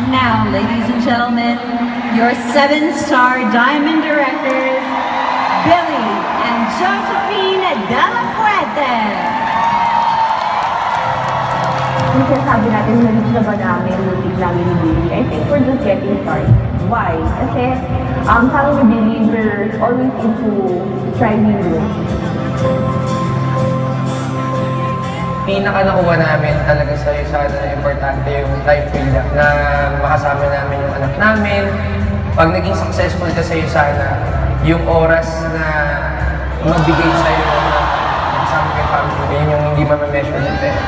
And now, ladies and gentlemen, your 7-star Diamond directors, Billy and Josephine Dela Fuente. Kung sinasabi natin na reach na ba namin yung team namin ni Billy, I think we're just getting started. Why? Kasi sabi ni Billy, we're always into trying new routes. Pinaka nakuha namin talaga sa'yo sa na importante yung life freedom na makasama namin yung anak namin. Pag naging successful ka sa'yo sana, yung oras na magbigay sa'yo na kasama kay family, yun yung hindi ma-measure ng pera.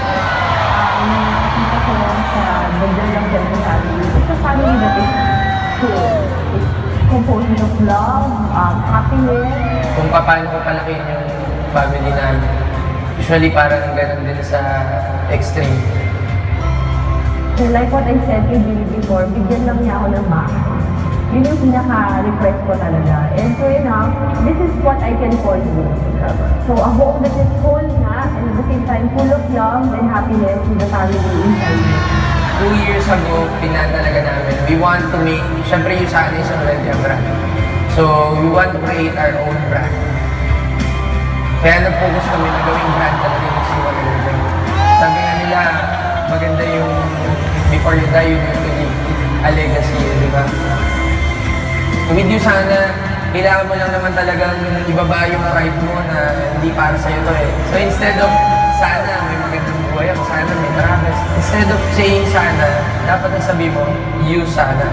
Nakita ko sa bagay lang din sa family. It's a family that is cool. It's composed of love, happiness. Kung paano ko palakihin yung family namin. Usually parang ganun din sa extreme. So like what I said to Billy before, bigyan lang niya ako ng bahay. Yun yung pinaka-request ko talaga. And so enough, this is what I can call you. So a home that is whole na, and at the same time full of love and happiness with the family inside you. 2 years ago, pinan talaga namin. We want to make, syempre yung sa atin isang Welcome brand. So we want to create our own brand. Kaya nag-focus kami na gawing brand talaga yung Siwa Welcome. Sabi nga nila, maganda yung before you die, you need to leave a legacy, di ba? With you sana, kailangan mo lang naman talagang ibaba yung pride mo na hindi para sa'yo to eh. So instead of sana may magandang buhay ako, sana may travel. Instead of saying sana, dapat ang sabi mo, you sana.